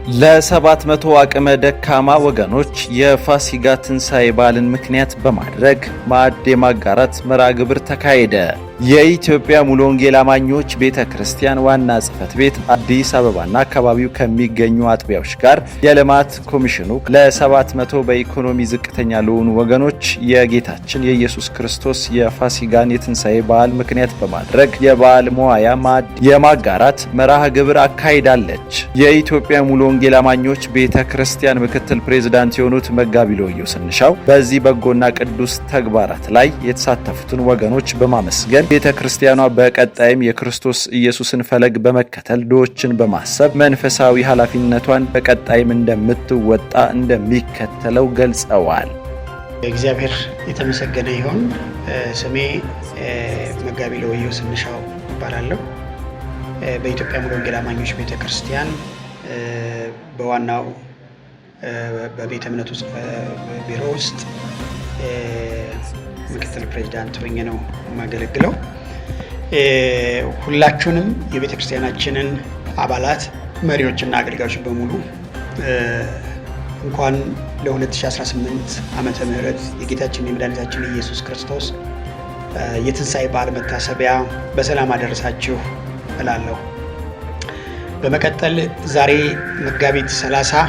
ለ700 አቅመ ደካማ ወገኖች የፋሲጋ ትንሣኤ በዓልን ምክንያት በማድረግ ማዕድ የማጋራት መርሃ ግብር ተካሄደ። የኢትዮጵያ ሙሉ ወንጌል አማኞች ቤተ ክርስቲያን ዋና ጽሕፈት ቤት አዲስ አበባና አካባቢው ከሚገኙ አጥቢያዎች ጋር የልማት ኮሚሽኑ ለ700 በኢኮኖሚ ዝቅተኛ ለሆኑ ወገኖች የጌታችን የኢየሱስ ክርስቶስ የፋሲጋን የትንሣኤ በዓል ምክንያት በማድረግ የበዓል መዋያ ማዕድ የማጋራት መርሃ ግብር አካሂዳለች። የኢትዮጵያ ሙሉ ወንጌል አማኞች ቤተ ክርስቲያን ምክትል ፕሬዝዳንት የሆኑት መጋቢ ሎዮ ስንሻው በዚህ በጎና ቅዱስ ተግባራት ላይ የተሳተፉትን ወገኖች በማመስገን ቤተ ክርስቲያኗ በቀጣይም የክርስቶስ ኢየሱስን ፈለግ በመከተል ድሆችን በማሰብ መንፈሳዊ ኃላፊነቷን በቀጣይም እንደምትወጣ እንደሚከተለው ገልጸዋል። እግዚአብሔር የተመሰገነ ይሁን። ስሜ መጋቢ ሎዮ ስንሻው እባላለሁ። በኢትዮጵያ ሙሉ ወንጌል አማኞች ቤተ ክርስቲያን በዋናው በቤተ እምነቱ ቢሮ ውስጥ ምክትል ፕሬዝዳንት ሆኜ ነው የማገለግለው። ሁላችሁንም የቤተ ክርስቲያናችንን አባላት መሪዎችና አገልጋዮች በሙሉ እንኳን ለ2018 ዓመተ ምህረት የጌታችን የመድኃኒታችን የኢየሱስ ክርስቶስ የትንሣኤ በዓል መታሰቢያ በሰላም አደረሳችሁ እላለሁ። በመቀጠል ዛሬ መጋቢት 30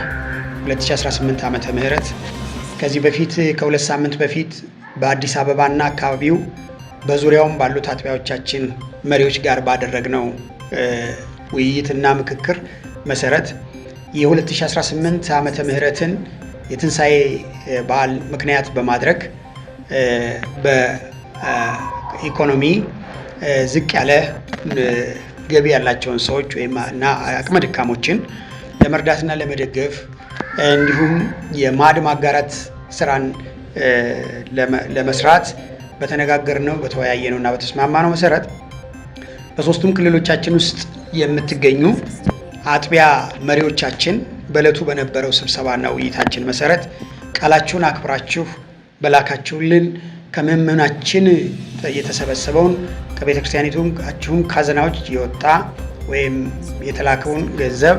2018 ዓመተ ምህረት ከዚህ በፊት ከ2 ሳምንት በፊት በአዲስ አበባና አካባቢው በዙሪያውም ባሉት አጥቢያዎቻችን መሪዎች ጋር ባደረግነው ውይይትና ምክክር መሰረት የ2018 ዓመተ ምህረትን የትንሣኤ በዓል ምክንያት በማድረግ በኢኮኖሚ ዝቅ ያለ ገቢ ያላቸውን ሰዎች እና አቅመ ደካሞችን ለመርዳትና ለመደገፍ እንዲሁም የማዕድ ማጋራት ስራን ለመስራት በተነጋገርነው በተወያየነው እና በተስማማነው መሰረት በሶስቱም ክልሎቻችን ውስጥ የምትገኙ አጥቢያ መሪዎቻችን በዕለቱ በነበረው ስብሰባና ውይይታችን መሰረት ቃላችሁን አክብራችሁ በላካችሁልን ከምዕመናችን የተሰበሰበውን ከቤተ ክርስቲያኒቱም ካዝናዎች የወጣ ወይም የተላከውን ገንዘብ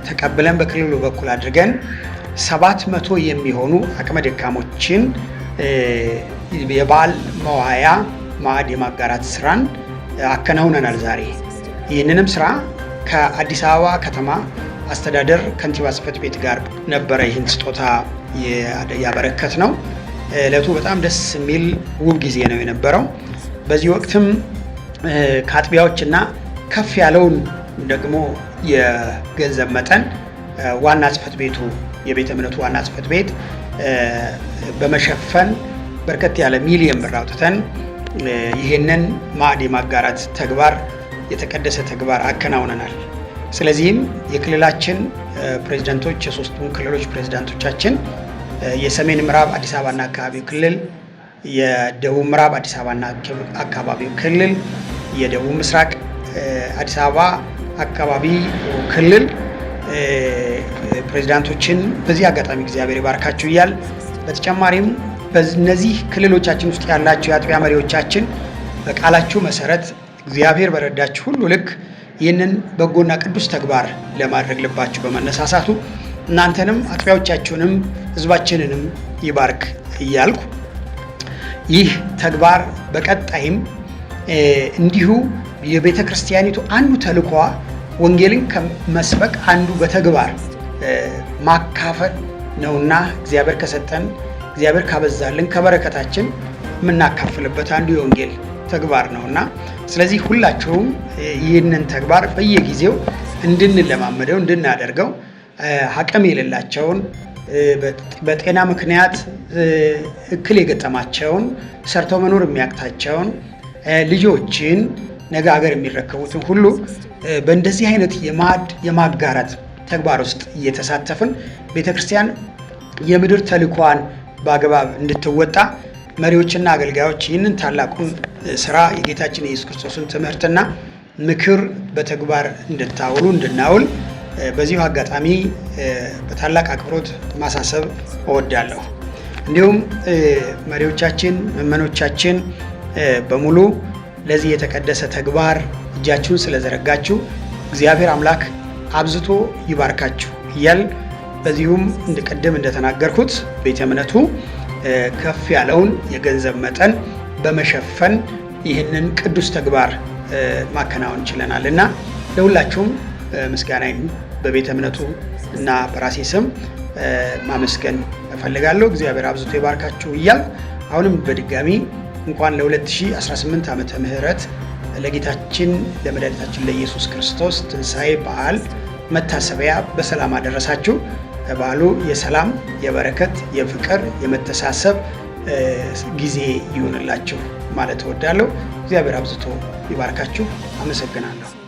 ተቀብለን በክልሉ በኩል አድርገን 700 የሚሆኑ አቅመ ደካሞችን የበዓል መዋያ ማዕድ የማጋራት ስራን አከናውነናል ዛሬ። ይህንንም ስራ ከአዲስ አበባ ከተማ አስተዳደር ከንቲባ ጽሕፈት ቤት ጋር ነበረ ይህን ስጦታ ያበረከት ነው። ዕለቱ በጣም ደስ የሚል ውብ ጊዜ ነው የነበረው። በዚህ ወቅትም ከአጥቢያዎችና ከፍ ያለውን ደግሞ የገንዘብ መጠን ዋና ጽሕፈት ቤቱ የቤተ እምነቱ ዋና ጽሕፈት ቤት በመሸፈን በርከት ያለ ሚሊዮን ብር አውጥተን ይህንን ማዕድ የማጋራት ተግባር የተቀደሰ ተግባር አከናውነናል። ስለዚህም የክልላችን ፕሬዝዳንቶች የሶስቱም ክልሎች ፕሬዝዳንቶቻችን የሰሜን ምዕራብ አዲስ አበባና አካባቢው ክልል፣ የደቡብ ምዕራብ አዲስ አበባና አካባቢው ክልል፣ የደቡብ ምስራቅ አዲስ አበባ አካባቢ ክልል ፕሬዝዳንቶችን በዚህ አጋጣሚ እግዚአብሔር ይባርካችሁ እያል በተጨማሪም በእነዚህ ክልሎቻችን ውስጥ ያላችሁ የአጥቢያ መሪዎቻችን በቃላችሁ መሰረት እግዚአብሔር በረዳችሁ ሁሉ ልክ ይህንን በጎና ቅዱስ ተግባር ለማድረግ ልባችሁ በመነሳሳቱ እናንተንም አጥቢያዎቻችሁንም ሕዝባችንንም ይባርክ እያልኩ ይህ ተግባር በቀጣይም እንዲሁ የቤተ ክርስቲያኒቱ አንዱ ተልዕኮዋ ወንጌልን ከመስበክ አንዱ በተግባር ማካፈል ነውና እግዚአብሔር ከሰጠን እግዚአብሔር ካበዛልን ከበረከታችን የምናካፍልበት አንዱ የወንጌል ተግባር ነውና ስለዚህ ሁላችሁም ይህንን ተግባር በየጊዜው እንድንለማመደው እንድናደርገው አቅም የሌላቸውን በጤና ምክንያት እክል የገጠማቸውን ሰርተው መኖር የሚያቅታቸውን ልጆችን ነገ ሀገር የሚረከቡትን ሁሉ በእንደዚህ አይነት የማዕድ የማጋራት ተግባር ውስጥ እየተሳተፍን ቤተክርስቲያን የምድር ተልዕኮዋን በአግባብ እንድትወጣ መሪዎችና አገልጋዮች ይህንን ታላቁን ስራ የጌታችን የኢየሱስ ክርስቶስን ትምህርትና ምክር በተግባር እንድናውል በዚሁ አጋጣሚ በታላቅ አክብሮት ማሳሰብ እወዳለሁ። እንዲሁም መሪዎቻችን ምዕመኖቻችን በሙሉ ለዚህ የተቀደሰ ተግባር እጃችሁን ስለዘረጋችሁ እግዚአብሔር አምላክ አብዝቶ ይባርካችሁ እያል በዚሁም ቅድም እንደተናገርኩት ቤተ እምነቱ ከፍ ያለውን የገንዘብ መጠን በመሸፈን ይህንን ቅዱስ ተግባር ማከናወን ችለናል እና ለሁላችሁም ምስጋናዬን በቤተ እምነቱ እና በራሴ ስም ማመስገን እፈልጋለሁ። እግዚአብሔር አብዝቶ ይባርካችሁ እያል አሁንም በድጋሚ እንኳን ለ2018 ዓመተ ምህረት ለጌታችን ለመድኃኒታችን ለኢየሱስ ክርስቶስ ትንሣኤ በዓል መታሰቢያ በሰላም አደረሳችሁ። በዓሉ የሰላም፣ የበረከት፣ የፍቅር፣ የመተሳሰብ ጊዜ ይሁንላችሁ ማለት እወዳለሁ። እግዚአብሔር አብዝቶ ይባርካችሁ። አመሰግናለሁ።